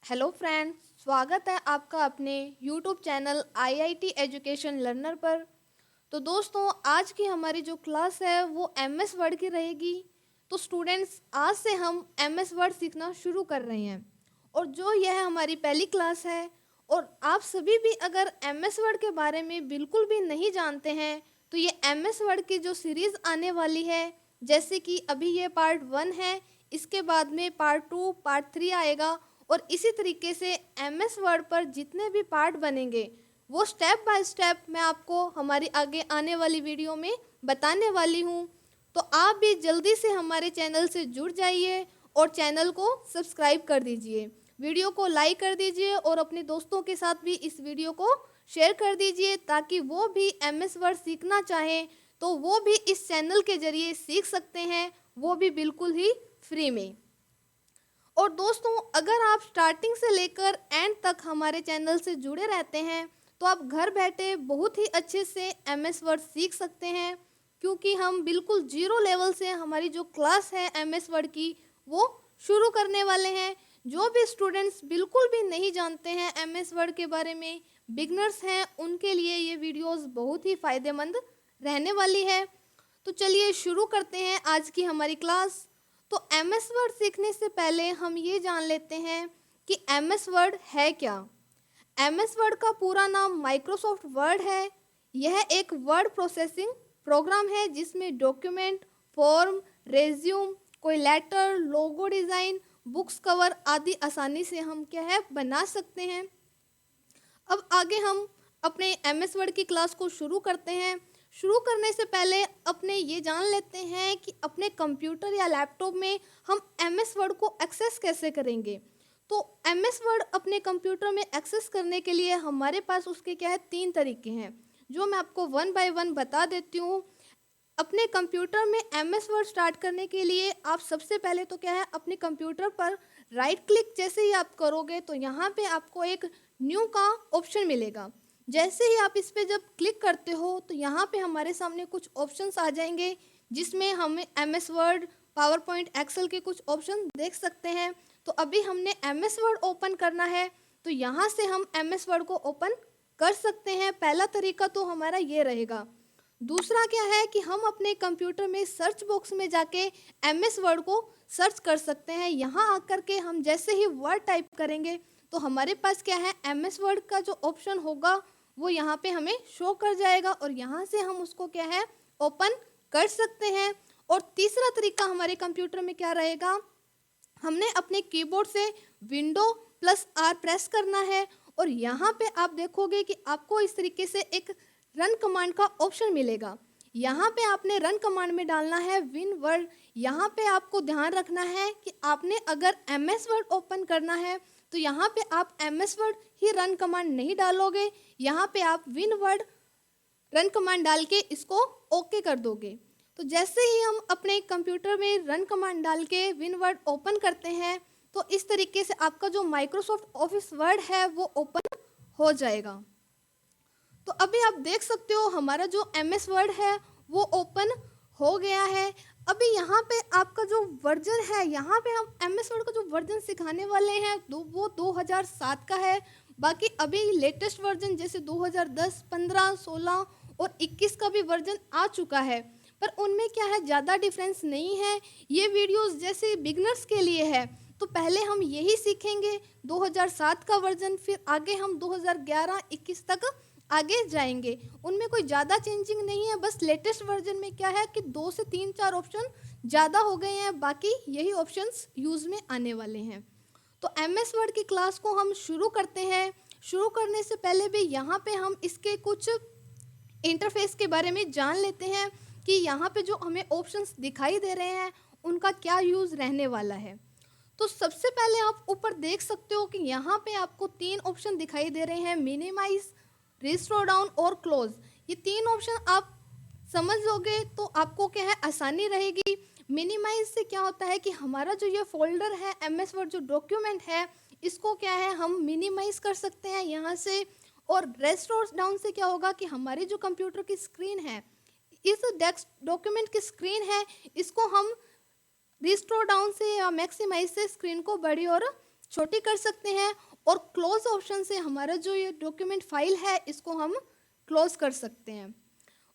Hello friends, स्वागत है आपका अपने YouTube channel IIT education learner पर। तो दोस्तों, आज की हमारी जो क्लास है वो एमएस वर्ड की रहेगी। तो स्टूडेंट्स, आज से हम एमएस वर्ड सीखना शुरू कर रहे हैं और जो यह हमारी पहली क्लास है और आप सभी भी अगर एमएस वर्ड के बारे में बिल्कुल भी नहीं जानते हैं तो ये एमएस वर्ड की जो सीरीज़ आने वाली है, जैसे कि अभी ये पार्ट 1 है, इसके बाद में पार्ट 2 पार्ट 3 आएगा और इसी तरीके से एमएस वर्ड पर जितने भी पार्ट बनेंगे वो स्टेप बाय स्टेप मैं आपको हमारी आगे आने वाली वीडियो में बताने वाली हूँ। तो आप भी जल्दी से हमारे चैनल से जुड़ जाइए और चैनल को सब्सक्राइब कर दीजिए, वीडियो को लाइक कर दीजिए और अपने दोस्तों के साथ भी इस वीडियो को शेयर कर दीजिए ताकि वो भी एमएस वर्ड सीखना चाहें तो वो भी इस चैनल के जरिए सीख सकते हैं, वो भी बिल्कुल ही फ्री में। और दोस्तों, अगर आप स्टार्टिंग से लेकर एंड तक हमारे चैनल से जुड़े रहते हैं तो आप घर बैठे बहुत ही अच्छे से एमएस वर्ड सीख सकते हैं, क्योंकि हम बिल्कुल जीरो लेवल से हमारी जो क्लास है एमएस वर्ड की वो शुरू करने वाले हैं। जो भी स्टूडेंट्स बिल्कुल भी नहीं जानते हैं एमएस वर्ड के बारे में, बिगनर्स हैं, उनके लिए ये वीडियोस बहुत ही फ़ायदेमंद रहने वाली है। तो चलिए शुरू करते हैं आज की हमारी क्लास। तो एमएस वर्ड सीखने से पहले हम ये जान लेते हैं कि एमएस वर्ड है क्या। एमएस वर्ड का पूरा नाम माइक्रोसॉफ्ट वर्ड है। यह एक वर्ड प्रोसेसिंग प्रोग्राम है जिसमें डॉक्यूमेंट, फॉर्म, रेज्यूम, कोई letter, logo design, books cover आदि आसानी से हम क्या है बना सकते हैं। अब आगे हम अपने एमएस वर्ड की क्लास को शुरू करते हैं। शुरू करने से पहले अपने ये जान लेते हैं कि अपने कंप्यूटर या लैपटॉप में हम एमएस वर्ड को एक्सेस कैसे करेंगे। तो एमएस वर्ड अपने कंप्यूटर में एक्सेस करने के लिए हमारे पास उसके क्या है 3 तरीके हैं, जो मैं आपको वन बाय वन बता देती हूँ। अपने कंप्यूटर में एमएस वर्ड स्टार्ट करने के लिए आप सबसे पहले तो क्या है अपने कंप्यूटर पर राइट क्लिक जैसे ही आप करोगे तो यहाँ पे आपको एक न्यू का ऑप्शन मिलेगा। जैसे ही आप इस पे जब क्लिक करते हो तो यहाँ पे हमारे सामने कुछ ऑप्शंस आ जाएंगे जिसमें हमें MS Word, PowerPoint, Excel के कुछ ऑप्शन देख सकते हैं। तो अभी हमने एमएस वर्ड ओपन करना है तो यहाँ से हम एमएस वर्ड को ओपन कर सकते हैं। पहला तरीका तो हमारा ये रहेगा। दूसरा क्या है कि हम अपने कंप्यूटर में सर्च बॉक्स में जाके एमएस वर्ड को सर्च कर सकते हैं। यहाँ आकर के हम जैसे ही वर्ड टाइप करेंगे तो हमारे पास क्या है एमएस वर्ड का जो ऑप्शन होगा वो यहाँ पे हमें शो कर जाएगा और यहाँ से हम उसको क्या है ओपन कर सकते हैं। और तीसरा तरीका हमारे कंप्यूटर में क्या रहेगा, हमने अपने कीबोर्ड से विंडो प्लस आर प्रेस करना है और यहाँ पे आप देखोगे कि आपको इस तरीके से एक रन कमांड का ऑप्शन मिलेगा। यहाँ पे आपने रन कमांड में डालना है विन वर्ड। यहाँ पे आपको ध्यान रखना है कि आपने अगर एमएस वर्ड ओपन करना है तो यहाँ पे आप एमएस वर्ड ही रन कमांड नहीं डालोगे, यहाँ पे आप विन वर्ड रन कमांड डाल के इसको ओके कर दोगे। तो जैसे ही हम अपने कंप्यूटर में रन कमांड डाल के विन वर्ड ओपन करते हैं तो इस तरीके से आपका जो माइक्रोसॉफ्ट ऑफिस वर्ड है वो ओपन हो जाएगा। तो अभी आप देख सकते हो हमारा जो एमएस वर्ड है वो ओपन हो गया है। अभी यहाँ पे आपका जो वर्जन है, यहाँ पे हम एमएस वर्ड का जो वर्जन सिखाने वाले हैं वो 2007 का है। बाकी अभी लेटेस्ट वर्जन जैसे 2010, 15, 16 और 21 का भी वर्जन आ चुका है, पर उनमें क्या है ज़्यादा डिफरेंस नहीं है। ये वीडियोस जैसे बिगनर्स के लिए है तो पहले हम यही सीखेंगे 2007 का वर्जन, फिर आगे हम 2011-21 तक आगे जाएंगे। उनमें कोई ज़्यादा चेंजिंग नहीं है, बस लेटेस्ट वर्जन में क्या है कि 2 से 3-4 ऑप्शन ज़्यादा हो गए हैं, बाकी यही ऑप्शंस यूज़ में आने वाले हैं। तो एमएस वर्ड की क्लास को हम शुरू करते हैं। शुरू करने से पहले भी यहाँ पे हम इसके कुछ इंटरफेस के बारे में जान लेते हैं कि यहाँ पे जो हमें ऑप्शंस दिखाई दे रहे हैं उनका क्या यूज़ रहने वाला है। तो सबसे पहले आप ऊपर देख सकते हो कि यहाँ पे आपको 3 ऑप्शन दिखाई दे रहे हैं, मिनिमाइज, रिस्टोर डाउन और क्लोज। ये 3 ऑप्शन आप समझ लोगे तो आपको क्या है आसानी रहेगी। मिनिमाइज से क्या होता है कि हमारा जो ये फोल्डर है एमएस वर्ड जो डॉक्यूमेंट है इसको क्या है हम मिनिमाइज कर सकते हैं यहाँ से। और रिस्टोर डाउन से क्या होगा कि हमारी जो कंप्यूटर की स्क्रीन है, इस डेस्क डॉक्यूमेंट की स्क्रीन है, इसको हम रिस्टोर डाउन से या मैक्सिमाइज से स्क्रीन को बड़ी और छोटी कर सकते हैं, और क्लोज ऑप्शन से हमारा जो ये डॉक्यूमेंट फाइल है इसको हम क्लोज कर सकते हैं।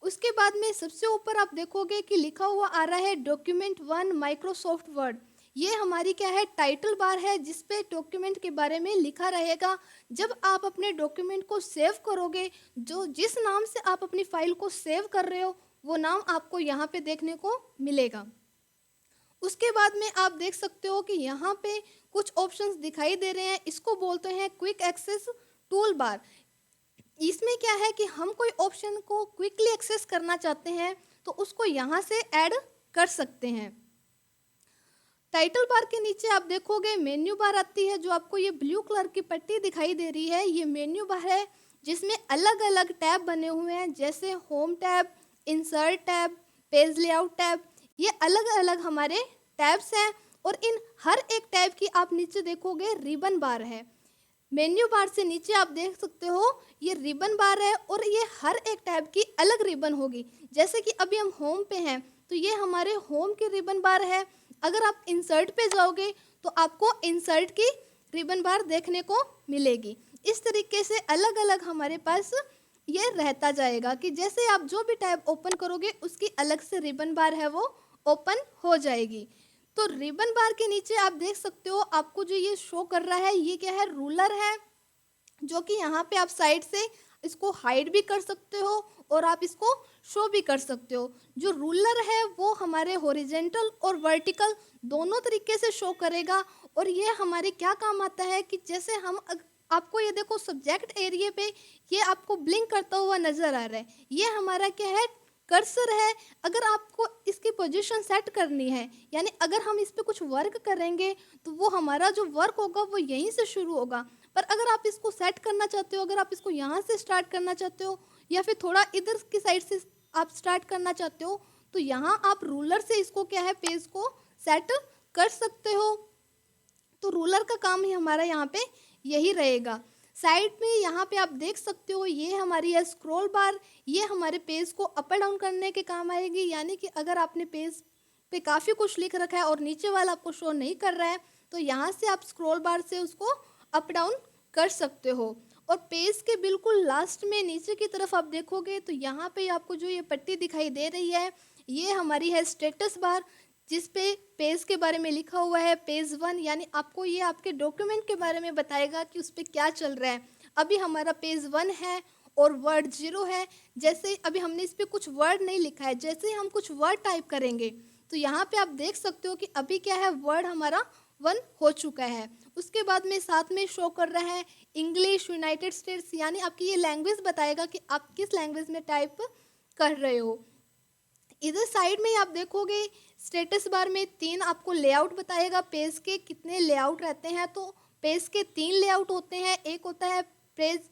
उसके बाद में सबसे ऊपर आप देखोगे कि लिखा हुआ आ रहा है डॉक्यूमेंट 1 माइक्रोसॉफ्ट वर्ड। ये हमारी क्या है, टाइटल बार है जिस पे डॉक्यूमेंट के बारे में लिखा रहेगा। जब आप अपने डॉक्यूमेंट को सेव करोगे, जो जिस नाम से आप अपनी फाइल को सेव कर रहे हो वो नाम आपको यहाँ पे देखने को मिलेगा। उसके बाद में आप देख सकते हो कि यहाँ पे कुछ ऑप्शंस दिखाई दे रहे हैं, इसको बोलते हैं क्विक एक्सेस टूल बार। इसमें क्या है कि हम कोई ऑप्शन को क्विकली एक्सेस करना चाहते हैं तो उसको यहाँ से ऐड कर सकते हैं। टाइटल बार के नीचे आप देखोगे मेन्यू बार आती है, जो आपको ये ब्लू कलर की पट्टी दिखाई दे रही है, ये मेन्यू बार है जिसमें अलग अलग टैब बने हुए हैं, जैसे home tab, insert tab, page layout tab. ये अलग अलग हमारे टैब्स हैं, और इन हर एक टैब की आप नीचे देखोगे रिबन बार है। मेन्यू बार से नीचे आप देख सकते हो ये रिबन बार है, और ये हर एक टैब की अलग रिबन होगी। जैसे कि अभी हम होम पे हैं तो ये हमारे होम की रिबन बार है। अगर आप इंसर्ट पे जाओगे तो आपको इंसर्ट की रिबन बार देखने को मिलेगी। इस तरीके से अलग अलग हमारे पास ये रहता जाएगा कि जैसे आप जो भी टैब ओपन करोगे उसकी अलग से रिबन बार है वो ओपन हो जाएगी। तो रिबन बार के नीचे आप देख सकते हो आपको जो ये शो कर रहा है ये क्या है, रूलर है, जो कि यहाँ पे आप साइड से इसको हाइड भी कर सकते हो और आप इसको शो भी कर सकते हो। जो रूलर है वो हमारे हॉरिजेंटल और वर्टिकल दोनों तरीके से शो करेगा, और ये हमारे क्या काम आता है कि जैसे आपको ये देखो सब्जेक्ट एरिया पे ये आपको ब्लिंक करता हुआ नजर आ रहा है, ये हमारा क्या है, कर्सर है। अगर आपको इसकी पोजीशन सेट करनी है, यानी अगर हम इस पे कुछ वर्क करेंगे तो वो हमारा जो वर्क होगा वो यहीं से शुरू होगा। पर अगर आप इसको सेट करना चाहते हो, अगर आप इसको यहाँ से स्टार्ट करना चाहते हो या फिर थोड़ा इधर की साइड से आप स्टार्ट करना चाहते हो, तो यहाँ आप रूलर से इसको क्या है, पेज को सेट कर सकते हो। तो रूलर का काम ही हमारा यहाँ पे यही रहेगा। साइड में यहाँ पे आप देख सकते हो ये हमारी है स्क्रॉल बार, ये हमारे पेज को अप एंड डाउन करने के काम आएगी। यानी कि अगर आपने पेज पे काफ़ी कुछ लिख रखा है और नीचे वाला आपको शो नहीं कर रहा है, तो यहाँ से आप स्क्रॉल बार से उसको अप डाउन कर सकते हो। और पेज के बिल्कुल लास्ट में नीचे की तरफ आप देखोगे तो यहाँ पे आपको जो ये पट्टी दिखाई दे रही है ये हमारी है स्टेटस बार, जिस पे पेज के बारे में लिखा हुआ है पेज 1, यानी आपको ये आपके डॉक्यूमेंट के बारे में बताएगा कि उस पर क्या चल रहा है। अभी हमारा पेज 1 है और वर्ड 0 है। जैसे अभी हमने इस पर कुछ वर्ड नहीं लिखा है, जैसे ही हम कुछ वर्ड टाइप करेंगे तो यहाँ पे आप देख सकते हो कि अभी क्या है, वर्ड हमारा 1 हो चुका है। उसके बाद में साथ में शो कर रहा है इंग्लिश, यूनाइटेड स्टेट्स, यानी आपकी ये लैंग्वेज बताएगा कि आप किस लैंग्वेज में टाइप कर रहे हो। इधर साइड में आप देखोगे स्टेटस बार में 3 आपको लेआउट बताएगा, पेज के कितने लेआउट रहते हैं। तो पेज के 3 लेआउट होते हैं, एक होता है पेज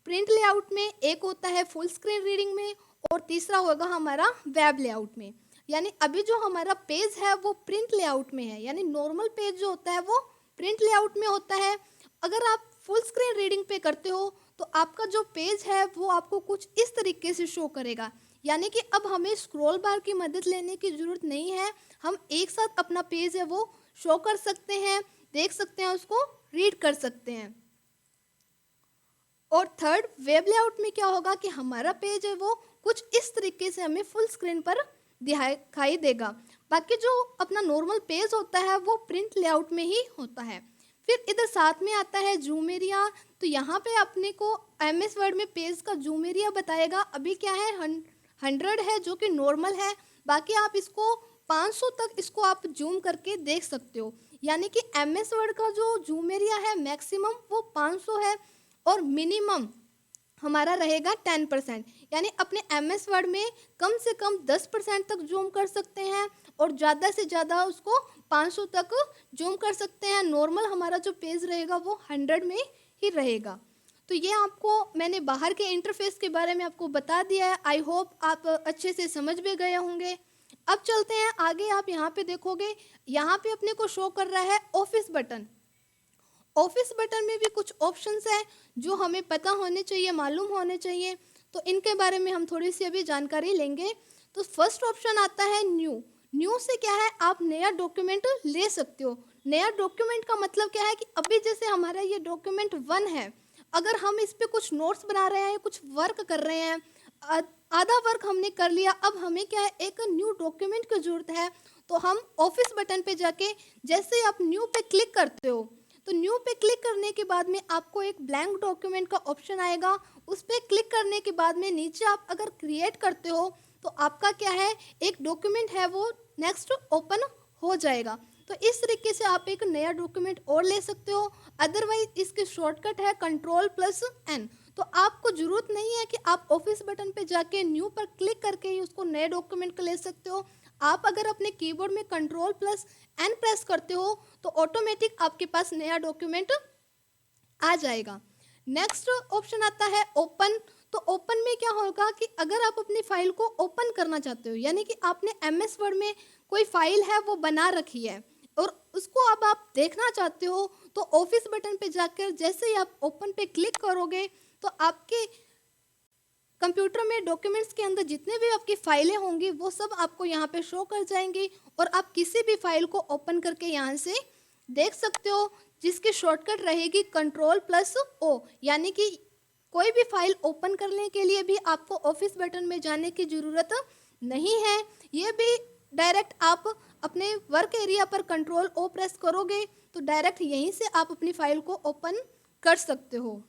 प्रिंट लेआउट में, एक होता है फुल स्क्रीन रीडिंग में, और तीसरा होगा हमारा वेब लेआउट में। यानी अभी जो हमारा पेज है वो प्रिंट लेआउट में है, यानी नॉर्मल पेज जो होता है वो प्रिंट लेआउट में होता है। अगर आप फुल स्क्रीन रीडिंग पे करते हो तो आपका जो पेज है वो आपको कुछ इस तरीके से शो करेगा। यानी कि अब हमें स्क्रॉल बार की मदद लेने की ज़रूरत नहीं है, हम एक साथ अपना पेज है वो शो कर सकते हैं, देख सकते हैं, उसको रीड कर सकते हैं। और थर्ड वेब लेआउट में क्या होगा कि हमारा पेज है वो कुछ इस तरीके से हमें फुल स्क्रीन पर दिखाई देगा। बाकी जो अपना नॉर्मल पेज होता है वो प्रिंट लेआउट में ही होता है। फिर इधर साथ में आता है जूम एरिया, तो यहाँ पे अपने को MS वर्ड में पेज का जूम एरिया बताएगा। अभी क्या है 100 है जो कि नॉर्मल है, बाकी आप इसको 500 तक इसको आप जूम करके देख सकते हो। यानी कि MS वर्ड का जो जूम एरिया है मैक्सिमम वो 500 है, और मिनिमम हमारा रहेगा 10%। यानी अपने MS वर्ड में कम से कम 10% तक जूम कर सकते हैं, और ज़्यादा से ज़्यादा उसको 500 तक जूम कर सकते हैं। नॉर्मल हमारा जो पेज रहेगा वो 100 में ही रहेगा। तो ये आपको मैंने बाहर के इंटरफेस के बारे में आपको बता दिया है। आई होप आप अच्छे से समझ भी गए होंगे। अब चलते हैं आगे। आप यहाँ पे देखोगे, यहाँ पे अपने को शो कर रहा है ऑफिस बटन। ऑफिस बटन में भी कुछ ऑप्शंस हैं जो हमें पता होने चाहिए, मालूम होने चाहिए, तो इनके बारे में हम थोड़ी सी अभी जानकारी लेंगे। तो फर्स्ट ऑप्शन आता है न्यू। न्यू से क्या है, आप नया डॉक्यूमेंट ले सकते हो। नया डॉक्यूमेंट का मतलब क्या है कि अभी जैसे हमारा ये डॉक्यूमेंट 1 है, अगर हम इस पे कुछ नोट्स बना रहे हैं, कुछ वर्क कर रहे हैं, आधा वर्क हमने कर लिया, अब हमें क्या है, एक न्यू डॉक्यूमेंट की ज़रूरत है। तो हम ऑफिस बटन पे जाके जैसे ही आप न्यू पे क्लिक करते हो, तो न्यू पे क्लिक करने के बाद में आपको एक ब्लैंक डॉक्यूमेंट का ऑप्शन आएगा। उस पर क्लिक करने के बाद में नीचे आप अगर क्रिएट करते हो तो आपका क्या है, एक डॉक्यूमेंट है वो नेक्स्ट ओपन हो जाएगा। तो इस तरीके से आप एक नया डॉक्यूमेंट और ले सकते हो। अदरवाइज इसकी शॉर्टकट है Ctrl+N। तो आपको ज़रूरत नहीं है कि आप ऑफिस बटन पे जाके न्यू पर क्लिक करके ही उसको नए डॉक्यूमेंट को ले सकते हो। आप अगर अपने कीबोर्ड में Ctrl+N प्रेस करते हो तो ऑटोमेटिक आपके पास नया डॉक्यूमेंट आ जाएगा। नेक्स्ट ऑप्शन आता है ओपन। तो ओपन में क्या होगा कि अगर आप अपनी फाइल को ओपन करना चाहते हो, यानी कि आपने MS वर्ड में कोई फाइल है वो बना रखी है और उसको अब आप देखना चाहते हो, तो ऑफिस बटन पे जाकर जैसे ही आप ओपन पे क्लिक करोगे तो आपके कंप्यूटर में डॉक्यूमेंट्स के अंदर जितने भी आपकी फाइलें होंगी वो सब आपको यहाँ पे शो कर जाएंगी और आप किसी भी फाइल को ओपन करके यहाँ से देख सकते हो, जिसकी शॉर्टकट रहेगी Ctrl+O। यानी कि कोई भी फाइल ओपन करने के लिए भी आपको ऑफिस बटन में जाने की ज़रूरत नहीं है। ये भी डायरेक्ट आप अपने वर्क एरिया पर Ctrl+O प्रेस करोगे तो डायरेक्ट यहीं से आप अपनी फाइल को ओपन कर सकते हो।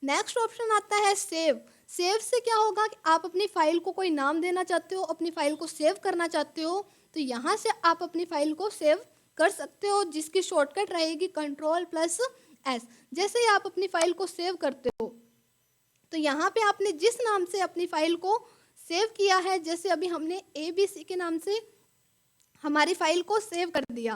नेक्स्ट ऑप्शन आता है सेव। सेव से क्या होगा कि आप अपनी फाइल को कोई नाम देना चाहते हो, अपनी फाइल को सेव करना चाहते हो, तो यहाँ से आप अपनी फाइल को सेव कर सकते हो, जिसकी शॉर्टकट रहेगी Ctrl+S। जैसे ही आप अपनी फाइल को सेव करते हो तो यहाँ पे आपने जिस नाम से अपनी फाइल को सेव किया है, जैसे अभी हमने ABC के नाम से हमारी फाइल को सेव कर दिया,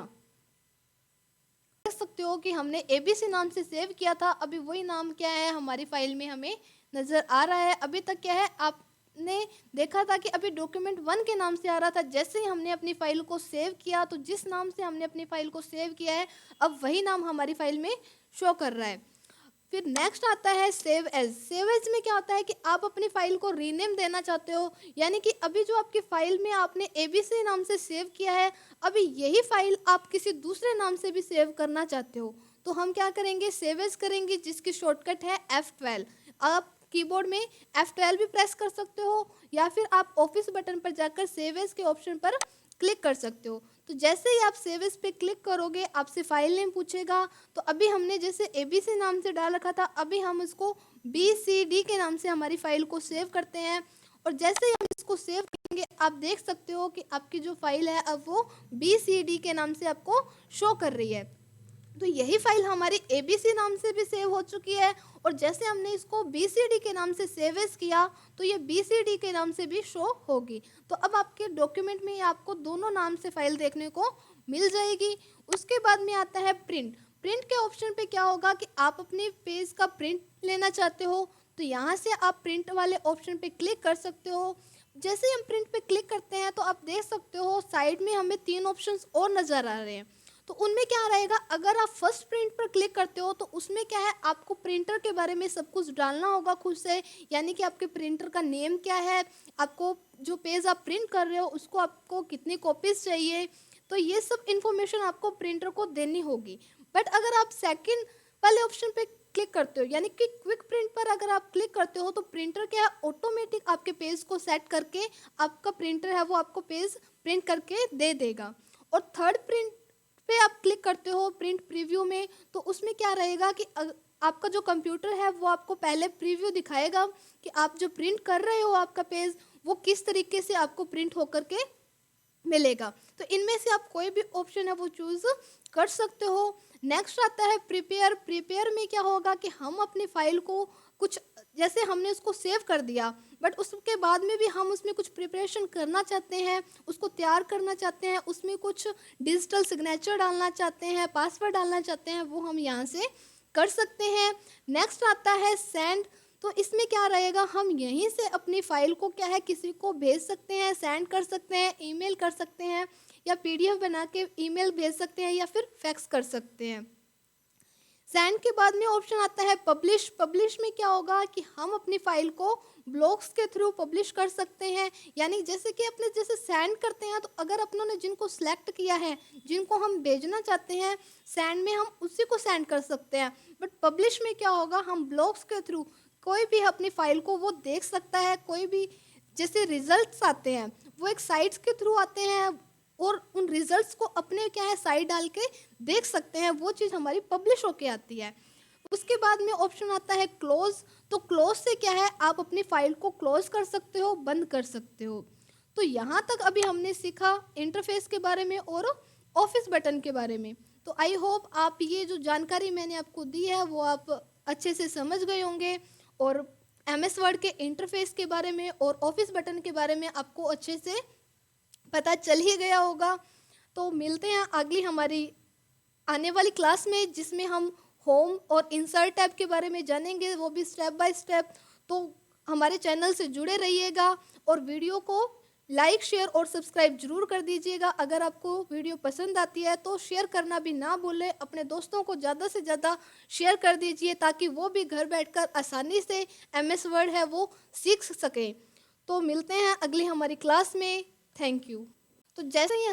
देख सकते हो कि हमने ABC नाम से सेव किया था, अभी वही नाम क्या है हमारी फाइल में हमें नज़र आ रहा है। अभी तक क्या है, आपने देखा था कि अभी डॉक्यूमेंट 1 के नाम से आ रहा था, जैसे ही हमने अपनी फाइल को सेव किया तो जिस नाम से हमने अपनी फाइल को सेव किया है अब वही नाम हमारी फाइल में शो कर रहा है। फिर नेक्स्ट आता है सेव एज। सेव एज में क्या होता है कि आप अपनी फाइल को रीनेम देना चाहते हो, यानी कि अभी जो आपकी फाइल में आपने ABC नाम से सेव किया है, अभी यही फाइल आप किसी दूसरे नाम से भी सेव करना चाहते हो, तो हम क्या करेंगे, सेव एज करेंगे, जिसकी शॉर्टकट है F12। आप कीबोर्ड में F12 भी प्रेस कर सकते हो या फिर आप ऑफिस बटन पर जाकर सेव एज के ऑप्शन पर क्लिक कर सकते हो। तो जैसे ही आप सेव एज पे क्लिक करोगे आपसे फाइल नेम पूछेगा, तो अभी हमने जैसे ABC नाम से डाल रखा था, अभी हम इसको BCD के नाम से हमारी फाइल को सेव करते हैं और जैसे ही हम इसको सेव करेंगे आप देख सकते हो कि आपकी जो फाइल है अब वो BCD के नाम से आपको शो कर रही है। तो यही फाइल हमारी ABC नाम से भी सेव हो चुकी है और जैसे हमने इसको BCD के नाम से सेव एज किया तो ये BCD के नाम से भी शो होगी। तो अब आपके डॉक्यूमेंट में आपको दोनों नाम से फाइल देखने को मिल जाएगी। उसके बाद में आता है प्रिंट। प्रिंट के ऑप्शन पे क्या होगा कि आप अपने पेज का प्रिंट लेना चाहते हो, तो यहाँ से आप प्रिंट वाले ऑप्शन पे क्लिक कर सकते हो। जैसे ही हम प्रिंट पे क्लिक करते हैं तो आप देख सकते हो साइड में हमें 3 ऑप्शंस और नज़र आ रहे हैं। तो उनमें क्या रहेगा, अगर आप फर्स्ट प्रिंट पर क्लिक करते हो तो उसमें क्या है, आपको प्रिंटर के बारे में सब कुछ डालना होगा खुद से, यानी कि आपके प्रिंटर का नेम क्या है, आपको जो पेज आप प्रिंट कर रहे हो उसको आपको कितनी कॉपीज चाहिए, तो ये सब इन्फॉर्मेशन आपको प्रिंटर को देनी होगी। बट अगर आप सेकंड वाले ऑप्शन पे क्लिक करते हो, यानी कि क्विक प्रिंट पर अगर आप क्लिक करते हो तो प्रिंटर क्या है, ऑटोमेटिक आपके पेज को सेट करके आपका प्रिंटर है वो आपको पेज प्रिंट करके दे देगा। और थर्ड प्रिंट पे आप क्लिक करते हो प्रिंट प्रीव्यू में, तो उसमें क्या रहेगा कि आपका जो कंप्यूटर है वो आपको पहले प्रीव्यू दिखाएगा कि आप जो प्रिंट कर रहे हो आपका पेज वो किस तरीके से आपको प्रिंट होकर के मिलेगा। तो इनमें से आप कोई भी ऑप्शन है वो चूज कर सकते हो। नेक्स्ट आता है प्रिपेयर। प्रिपेयर में क्या होगा कि हम अपनी फाइल को कुछ, जैसे हमने उसको सेव कर दिया बट उसके बाद में भी हम उसमें कुछ प्रिपरेशन करना चाहते हैं, उसको तैयार करना चाहते हैं, उसमें कुछ डिजिटल सिग्नेचर डालना चाहते हैं, पासवर्ड डालना चाहते हैं, वो हम यहाँ से कर सकते हैं। नेक्स्ट आता है सेंड। तो इसमें क्या रहेगा, हम यहीं से अपनी फाइल को क्या है किसी को भेज सकते हैं, सेंड कर सकते हैं, ईमेल कर सकते हैं या PDF बना के ईमेल भेज सकते हैं या फिर फैक्स कर सकते हैं। सेंड के बाद में ऑप्शन आता है पब्लिश। पब्लिश में क्या होगा कि हम अपनी फाइल को ब्लॉग्स के थ्रू पब्लिश कर सकते हैं, यानी जैसे कि अपने जैसे सेंड करते हैं तो अगर अपनों ने जिनको सिलेक्ट किया है, जिनको हम भेजना चाहते हैं सेंड में, हम उसी को सेंड कर सकते हैं। बट पब्लिश में क्या होगा, हम ब्लॉग्स के थ्रू कोई भी अपनी फाइल को वो देख सकता है। कोई भी जैसे रिजल्ट्स आते हैं वो एक साइट्स के थ्रू आते हैं और उन रिजल्ट्स को अपने क्या है साइट डाल के देख सकते हैं, वो चीज़ हमारी पब्लिश होके आती है। उसके बाद में ऑप्शन आता है क्लोज। तो क्लोज से क्या है, आप अपनी फाइल को क्लोज कर सकते हो, बंद कर सकते हो। तो यहाँ तक अभी हमने सीखा इंटरफेस के बारे में और ऑफिस बटन के बारे में। तो आई होप आप ये जो जानकारी मैंने आपको दी है वो आप अच्छे से समझ गए होंगे और एमएस वर्ड के इंटरफेस के बारे में और ऑफिस बटन के बारे में आपको अच्छे से पता चल ही गया होगा। तो मिलते हैं अगली हमारी आने वाली क्लास में, जिसमें हम होम और इंसर्ट टैब के बारे में जानेंगे, वो भी स्टेप बाय स्टेप। तो हमारे चैनल से जुड़े रहिएगा और वीडियो को लाइक शेयर और सब्सक्राइब जरूर कर दीजिएगा। अगर आपको वीडियो पसंद आती है तो शेयर करना भी ना भूलें, अपने दोस्तों को ज़्यादा से ज़्यादा शेयर कर दीजिए ताकि वो भी घर बैठकर आसानी से एमएस वर्ड है वो सीख सकें। तो मिलते हैं अगली हमारी क्लास में। Thank you. तो जैसे ही